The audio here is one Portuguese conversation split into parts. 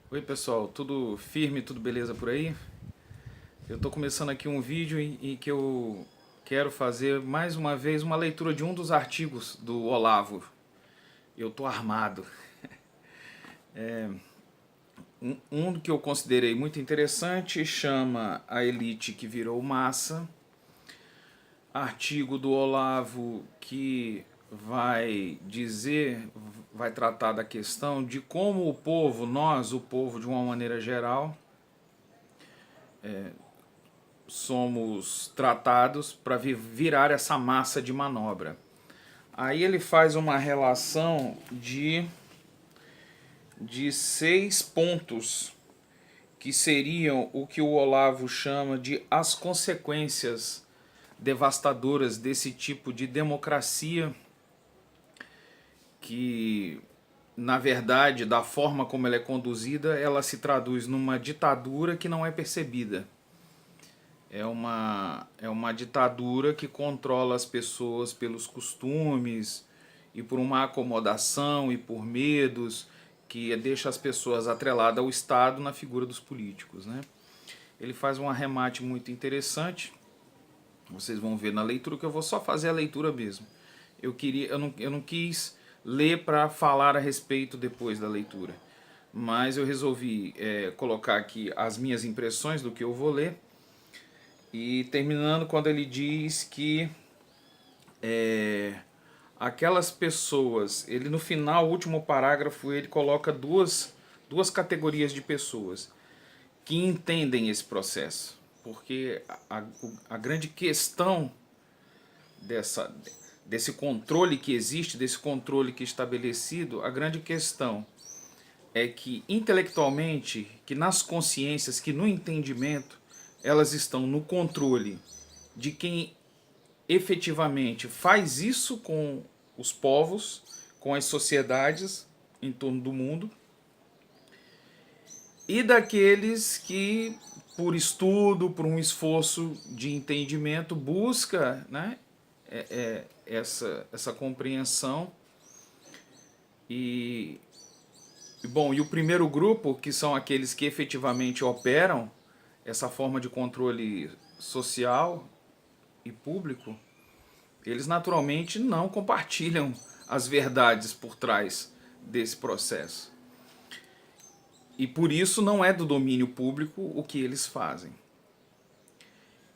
Oi pessoal, tudo firme, tudo beleza por aí? Eu estou começando aqui um vídeo em que eu quero fazer mais uma vez uma leitura de um dos artigos do Olavo. Eu estou armado. Um que eu considerei muito interessante chama A Elite que Virou Massa. Artigo do Olavo que vai tratar da questão de como o povo, nós, o povo de uma maneira geral, somos tratados para virar essa massa de manobra. Aí ele faz uma relação de 6 pontos que seriam o que o Olavo chama de as consequências devastadoras desse tipo de democracia que, na verdade, da forma como ela é conduzida, ela se traduz numa ditadura que não é percebida. É uma ditadura que controla as pessoas pelos costumes e por uma acomodação e por medos que deixa as pessoas atreladas ao Estado na figura dos políticos, né? Ele faz um arremate muito interessante. Vocês vão ver na leitura que eu vou só fazer a leitura mesmo. Eu não quis ler para falar a respeito depois da leitura, mas eu resolvi colocar aqui as minhas impressões do que eu vou ler. E terminando quando ele diz que aquelas pessoas, ele no final, o último parágrafo, ele coloca duas categorias de pessoas que entendem esse processo. Porque a grande questão dessa, desse controle que existe, desse controle que é estabelecido, a grande questão é que intelectualmente, que nas consciências, que no entendimento, elas estão no controle de quem efetivamente faz isso com os povos, com as sociedades em torno do mundo, e daqueles que, por estudo, por um esforço de entendimento, busca, né, essa compreensão. E, bom, e o primeiro grupo, que são aqueles que efetivamente operam essa forma de controle social e público, eles naturalmente não compartilham as verdades por trás desse processo. E por isso não é do domínio público o que eles fazem.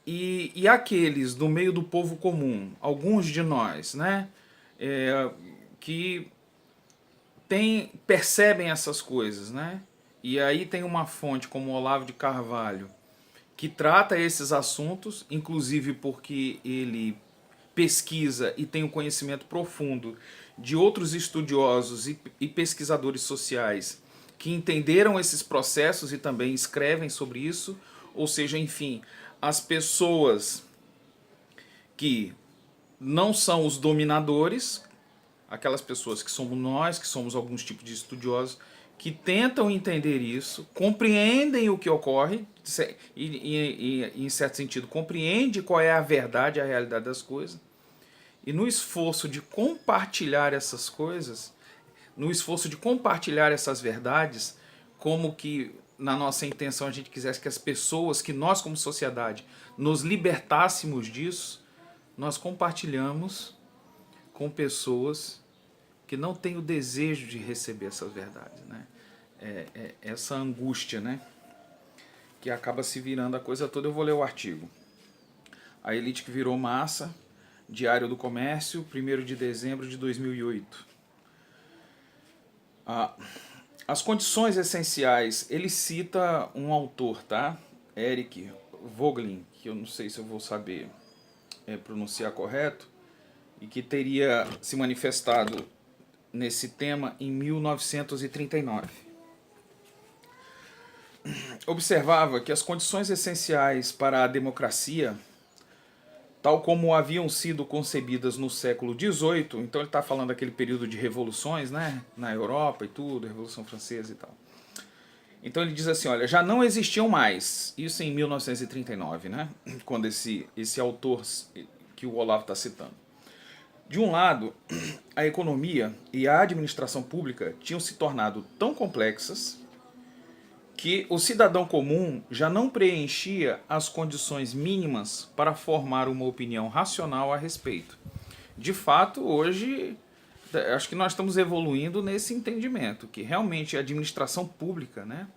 E aqueles do meio do povo comum, alguns de nós, né, que percebem essas coisas, né? E aí tem uma fonte como Olavo de Carvalho que trata esses assuntos, inclusive porque ele pesquisa e tem um conhecimento profundo de outros estudiosos e pesquisadores sociais que entenderam esses processos e também escrevem sobre isso. Ou seja, enfim, as pessoas que não são os dominadores, aquelas pessoas que somos nós, que somos alguns tipos de estudiosos, que tentam entender isso, compreendem o que ocorre e em certo sentido, compreende qual é a verdade, a realidade das coisas, e no esforço de compartilhar essas coisas, no esforço de compartilhar essas verdades, como que na nossa intenção a gente quisesse que as pessoas, que nós como sociedade, nos libertássemos disso, nós compartilhamos com pessoas que não têm o desejo de receber essas verdades, né? Essa angústia, né? Que acaba se virando a coisa toda. Eu vou ler o artigo. A Elite que Virou Massa, Diário do Comércio, 1º de dezembro de 2008. As condições essenciais, ele cita um autor, tá? Eric Voegelin, que eu não sei se eu vou saber pronunciar correto, e que teria se manifestado nesse tema em 1939. Observava que as condições essenciais para a democracia, tal como haviam sido concebidas no século XVIII, então ele está falando daquele período de revoluções, né, na Europa e tudo, Revolução Francesa e tal. Então ele diz assim, olha, já não existiam mais, isso em 1939, né, quando esse autor que o Olavo está citando. De um lado, a economia e a administração pública tinham se tornado tão complexas que o cidadão comum já não preenchia as condições mínimas para formar uma opinião racional a respeito. De fato, hoje, acho que nós estamos evoluindo nesse entendimento, que realmente a administração pública, né,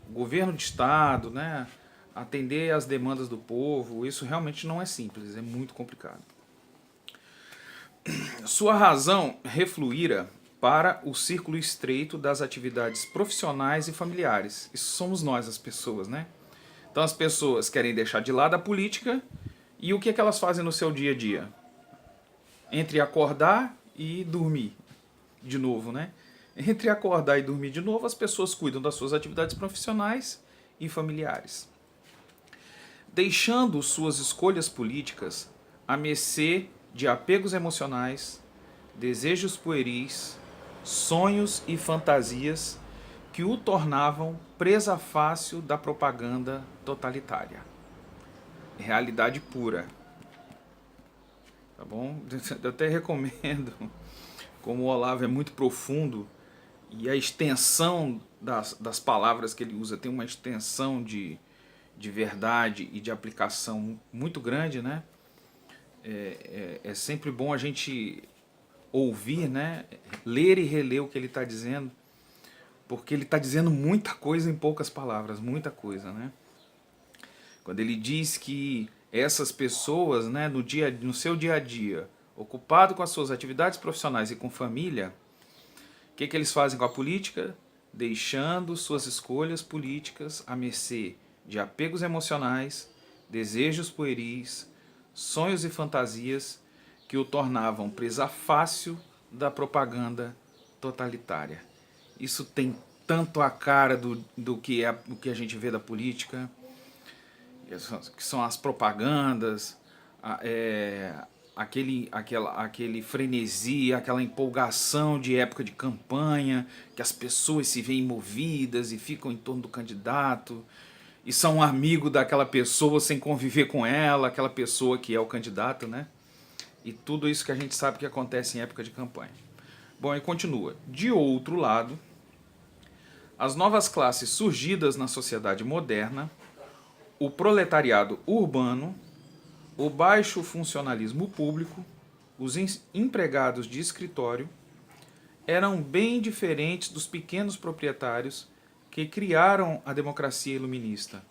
o governo de Estado, né, atender às demandas do povo, isso realmente não é simples, é muito complicado. Sua razão refluíra para o círculo estreito das atividades profissionais e familiares. Isso somos nós, as pessoas, né? Então as pessoas querem deixar de lado a política e o que é que elas fazem no seu dia a dia? Entre acordar e dormir de novo, né? Entre acordar e dormir de novo, as pessoas cuidam das suas atividades profissionais e familiares, deixando suas escolhas políticas à mercê de apegos emocionais, desejos pueris, sonhos e fantasias que o tornavam presa fácil da propaganda totalitária. Realidade pura. Tá bom? Eu até recomendo, como o Olavo é muito profundo e a extensão das palavras que ele usa tem uma extensão de verdade e de aplicação muito grande, né? É sempre bom a gente ouvir, né? Ler e reler o que ele está dizendo, porque ele está dizendo muita coisa em poucas palavras, muita coisa, né? Quando ele diz que essas pessoas, né, no seu dia a dia, ocupado com as suas atividades profissionais e com família, o que eles fazem com a política? Deixando suas escolhas políticas à mercê de apegos emocionais, desejos pueris, sonhos e fantasias que o tornavam presa fácil da propaganda totalitária. Isso tem tanto a cara do que a gente vê da política, que são as propagandas, aquele frenesi, aquela empolgação de época de campanha, que as pessoas se veem movidas e ficam em torno do candidato, e são um amigo daquela pessoa sem conviver com ela, aquela pessoa que é o candidato, né? E tudo isso que a gente sabe que acontece em época de campanha. Bom, e continua. De outro lado, as novas classes surgidas na sociedade moderna, o proletariado urbano, o baixo funcionalismo público, os empregados de escritório, eram bem diferentes dos pequenos proprietários que criaram a democracia iluminista.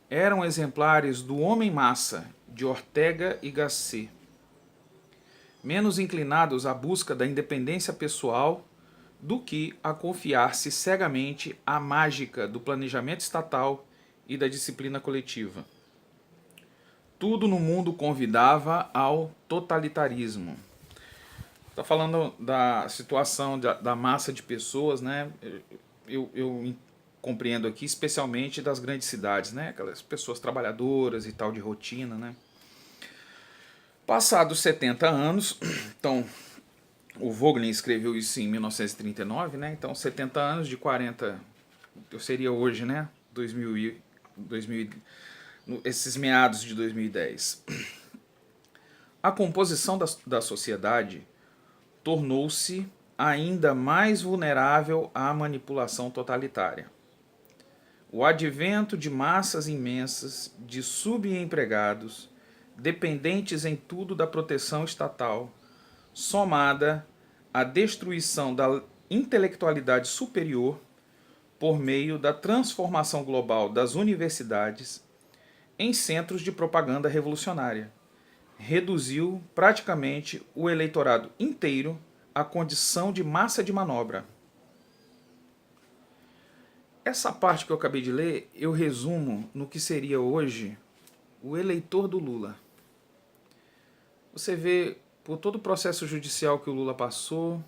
Eram exemplares do homem-massa de Ortega y Gasset, menos inclinados à busca da independência pessoal do que a confiar-se cegamente à mágica do planejamento estatal e da disciplina coletiva. Tudo no mundo convidava ao totalitarismo. Está falando da situação da massa de pessoas, né? Eu compreendo aqui especialmente das grandes cidades, né? Aquelas pessoas trabalhadoras e tal de rotina, né? Passados 70 anos, então o Vogelin escreveu isso em 1939, né? Então 70 anos de 40, eu seria hoje, né? 2000, esses meados de 2010. A composição da sociedade tornou-se ainda mais vulnerável à manipulação totalitária. O advento de massas imensas de subempregados, dependentes em tudo da proteção estatal, somada à destruição da intelectualidade superior por meio da transformação global das universidades em centros de propaganda revolucionária, reduziu praticamente o eleitorado inteiro à condição de massa de manobra. Essa parte que eu acabei de ler, eu resumo no que seria hoje o eleitor do Lula. Você vê por todo o processo judicial que o Lula passou,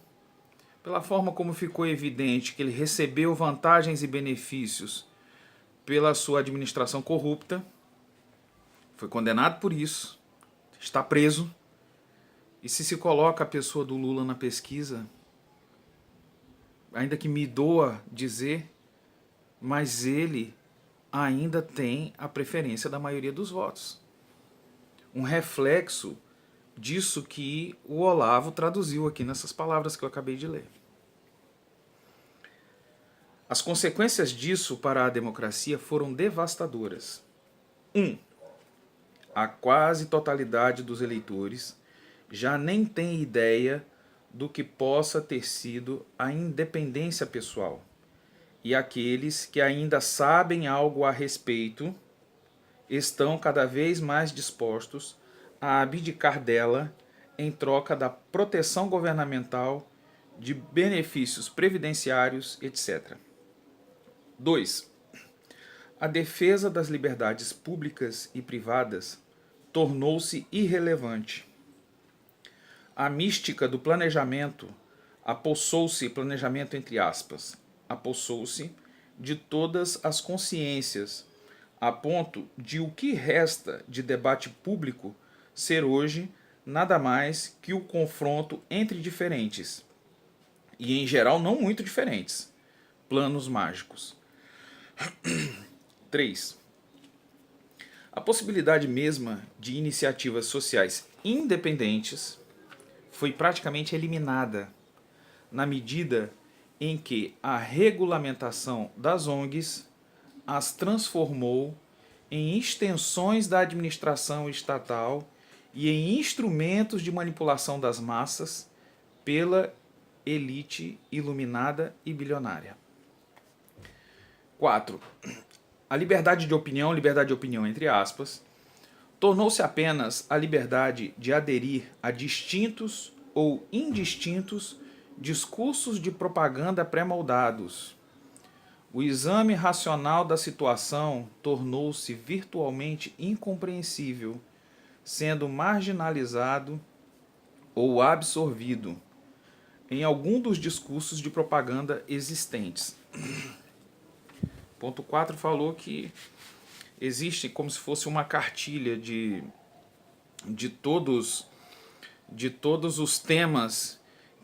pela forma como ficou evidente que ele recebeu vantagens e benefícios pela sua administração corrupta, foi condenado por isso, está preso, e se coloca a pessoa do Lula na pesquisa, ainda que me doa dizer, mas ele ainda tem a preferência da maioria dos votos. Um reflexo disso que o Olavo traduziu aqui nessas palavras que eu acabei de ler. As consequências disso para a democracia foram devastadoras. 1. A quase totalidade dos eleitores já nem tem ideia do que possa ter sido a independência pessoal. E aqueles que ainda sabem algo a respeito estão cada vez mais dispostos a abdicar dela em troca da proteção governamental, de benefícios previdenciários, etc. 2. A defesa das liberdades públicas e privadas tornou-se irrelevante. A mística do planejamento apossou-se, planejamento entre aspas, apossou-se de todas as consciências, a ponto de o que resta de debate público ser hoje nada mais que o confronto entre diferentes, e em geral não muito diferentes, planos mágicos. 3. A possibilidade mesma de iniciativas sociais independentes foi praticamente eliminada na medida em que a regulamentação das ONGs as transformou em extensões da administração estatal e em instrumentos de manipulação das massas pela elite iluminada e bilionária. 4. A liberdade de opinião entre aspas, tornou-se apenas a liberdade de aderir a distintos ou indistintos discursos de propaganda pré-moldados. O exame racional da situação tornou-se virtualmente incompreensível, sendo marginalizado ou absorvido em algum dos discursos de propaganda existentes. Ponto 4 falou que existe como se fosse uma cartilha de todos os temas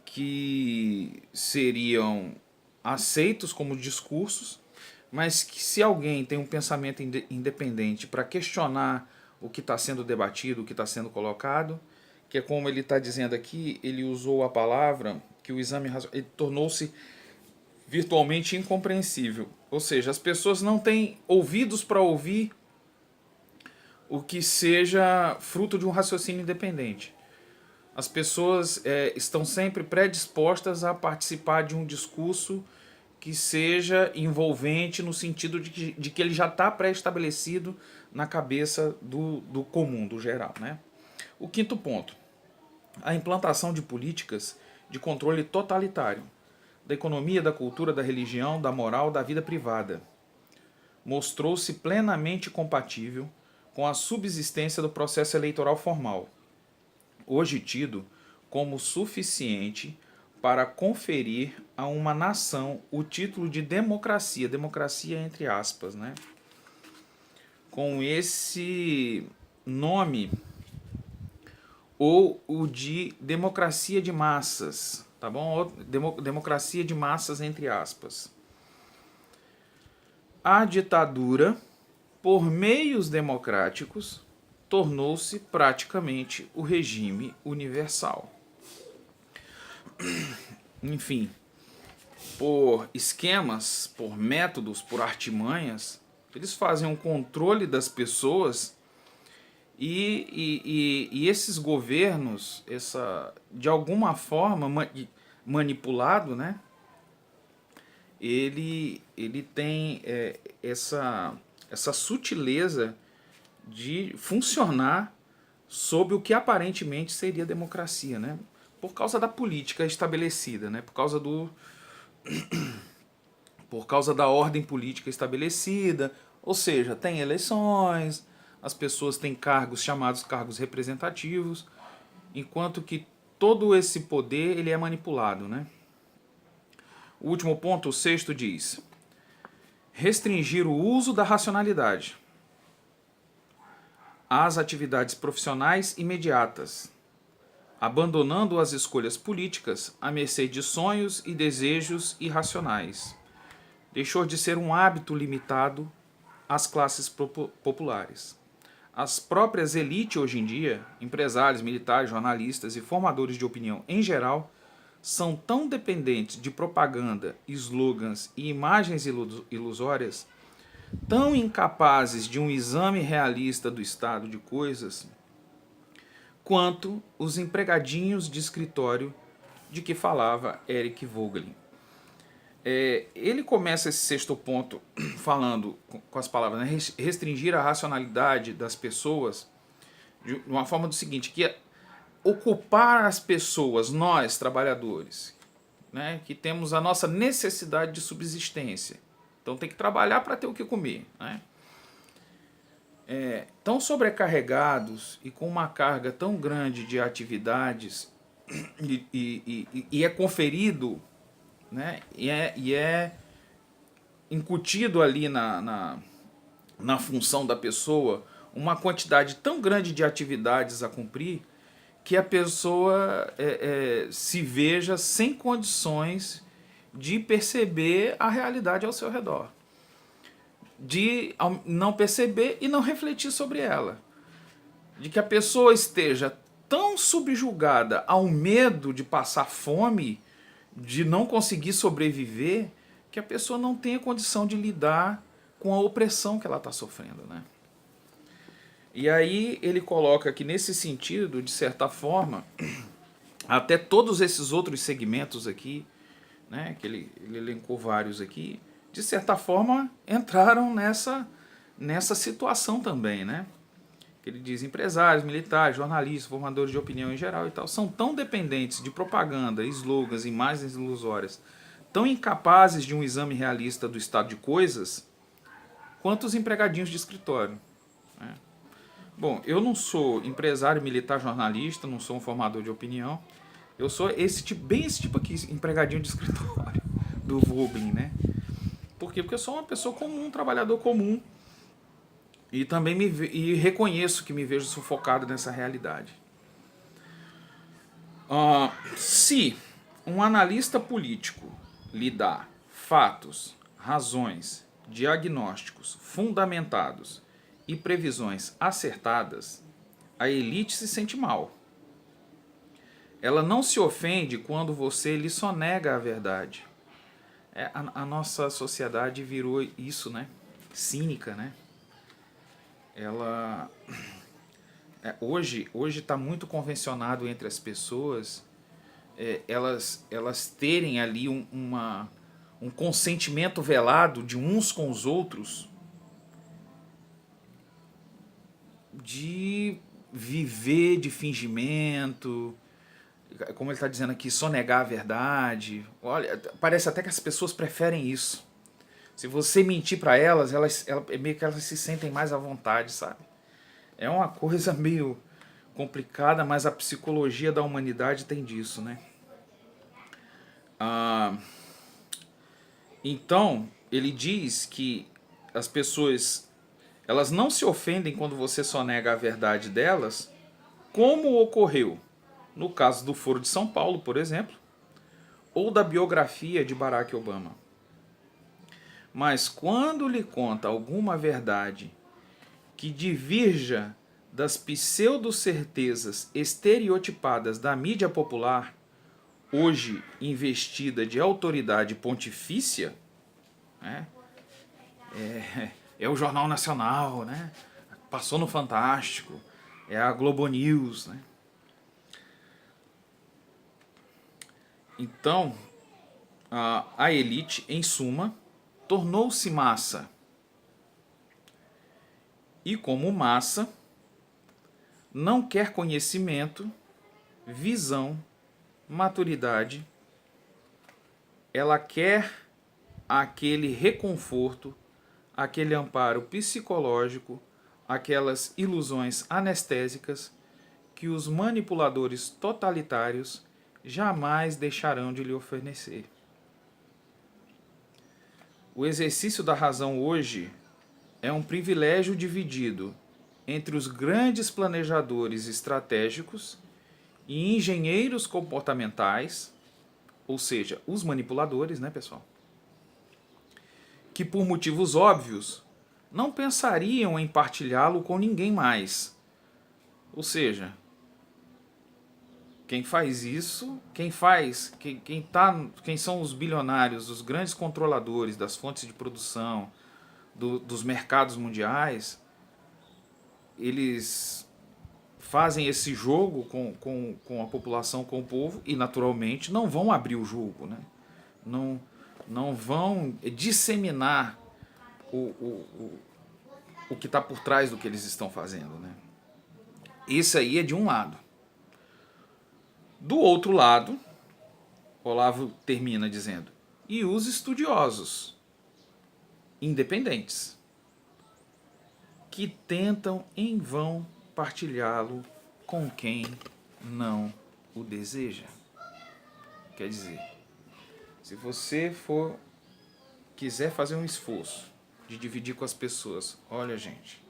que seriam aceitos como discursos, mas que se alguém tem um pensamento independente para questionar o que está sendo debatido, o que está sendo colocado, que é como ele está dizendo aqui, ele usou a palavra que o exame ele tornou-se virtualmente incompreensível. Ou seja, as pessoas não têm ouvidos para ouvir o que seja fruto de um raciocínio independente. As pessoas estão sempre predispostas a participar de um discurso que seja envolvente no sentido de que ele já está pré-estabelecido na cabeça do comum, do geral, né? O quinto ponto, a implantação de políticas de controle totalitário da economia, da cultura, da religião, da moral, da vida privada. Mostrou-se plenamente compatível com a subsistência do processo eleitoral formal, hoje tido como suficiente para conferir a uma nação o título de democracia, democracia entre aspas, né? Com esse nome, ou o de democracia de massas, tá bom? Democracia de massas entre aspas. A ditadura, por meios democráticos, tornou-se praticamente o regime universal. Enfim, por esquemas, por métodos, por artimanhas, eles fazem um controle das pessoas e esses governos, de alguma forma manipulado, né? Ele tem essa sutileza de funcionar sob o que aparentemente seria democracia, né? Por causa da política estabelecida, né? Por causa da ordem política estabelecida, ou seja, tem eleições, as pessoas têm cargos chamados cargos representativos, enquanto que todo esse poder ele é manipulado, né? O último ponto, o sexto, diz: restringir o uso da racionalidade às atividades profissionais imediatas, abandonando as escolhas políticas à mercê de sonhos e desejos irracionais. Deixou de ser um hábito limitado às classes populares. As próprias elites hoje em dia, empresários, militares, jornalistas e formadores de opinião em geral, são tão dependentes de propaganda, slogans e imagens ilusórias, tão incapazes de um exame realista do estado de coisas, quanto os empregadinhos de escritório de que falava Eric Voegelin. Ele começa esse sexto ponto falando com as palavras, né, restringir a racionalidade das pessoas de uma forma do seguinte, que é ocupar as pessoas, nós trabalhadores, né, que temos a nossa necessidade de subsistência, então tem que trabalhar para ter o que comer, né? Tão sobrecarregados e com uma carga tão grande de atividades e é conferido, né, e é incutido ali na função da pessoa uma quantidade tão grande de atividades a cumprir que a pessoa se veja sem condições de perceber a realidade ao seu redor, de não perceber e não refletir sobre ela, de que a pessoa esteja tão subjugada ao medo de passar fome, de não conseguir sobreviver, que a pessoa não tenha condição de lidar com a opressão que ela está sofrendo, né? E aí ele coloca que nesse sentido, de certa forma, até todos esses outros segmentos aqui, né, que ele elencou vários aqui, de certa forma entraram nessa situação também, né? Ele diz, empresários, militares, jornalistas, formadores de opinião em geral e tal, são tão dependentes de propaganda, slogans, imagens ilusórias, tão incapazes de um exame realista do estado de coisas, quanto os empregadinhos de escritório, né? Bom, eu não sou empresário, militar, jornalista, não sou um formador de opinião, eu sou bem esse tipo aqui, empregadinho de escritório, do Voegelin, né? Por quê? Porque eu sou uma pessoa comum, um trabalhador comum, e também reconheço que me vejo sufocado nessa realidade. Se um analista político lhe dá fatos, razões, diagnósticos fundamentados e previsões acertadas, a elite se sente mal. Ela não se ofende quando você lhe sonega a verdade. A nossa sociedade virou isso, né? Cínica, né? Ela hoje está muito convencionado entre as pessoas elas terem ali um consentimento velado de uns com os outros, de viver de fingimento, como ele está dizendo aqui, sonegar a verdade. Olha, parece até que as pessoas preferem isso. Se você mentir para elas, meio que elas se sentem mais à vontade, sabe? É uma coisa meio complicada, mas a psicologia da humanidade tem disso, né? Então, ele diz que as pessoas, elas não se ofendem quando você sonega a verdade delas, como ocorreu no caso do Foro de São Paulo, por exemplo, ou da biografia de Barack Obama. Mas quando lhe conta alguma verdade que divirja das pseudo-certezas estereotipadas da mídia popular, hoje investida de autoridade pontifícia, né? É o Jornal Nacional, né? Passou no Fantástico, é a Globo News, né? Então, a elite, em suma, tornou-se massa. E como massa, não quer conhecimento, visão, maturidade. Ela quer aquele reconforto, aquele amparo psicológico, aquelas ilusões anestésicas que os manipuladores totalitários jamais deixarão de lhe oferecer. O exercício da razão hoje é um privilégio dividido entre os grandes planejadores estratégicos e engenheiros comportamentais, ou seja, os manipuladores, né, pessoal? Que por motivos óbvios não pensariam em partilhá-lo com ninguém mais. Ou seja, Quem faz isso, quem são os bilionários, os grandes controladores das fontes de produção, dos mercados mundiais, eles fazem esse jogo com a população, com o povo, e naturalmente não vão abrir o jogo, né? Não vão disseminar o que está por trás do que eles estão fazendo, né? Isso aí é de um lado. Do outro lado, Olavo termina dizendo: e os estudiosos independentes que tentam em vão partilhá-lo com quem não o deseja. Quer dizer, se você quiser fazer um esforço de dividir com as pessoas, olha, gente,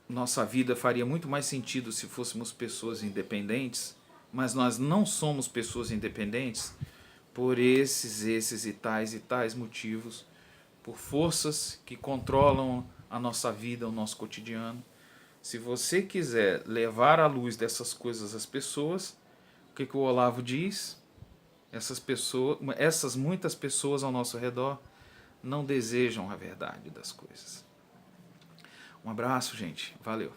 nossa vida faria muito mais sentido se fôssemos pessoas independentes, mas nós não somos pessoas independentes por esses e tais motivos, por forças que controlam a nossa vida, o nosso cotidiano. Se você quiser levar a luz dessas coisas às pessoas, o que o Olavo diz? Essas muitas pessoas ao nosso redor não desejam a verdade das coisas. Um abraço, gente. Valeu.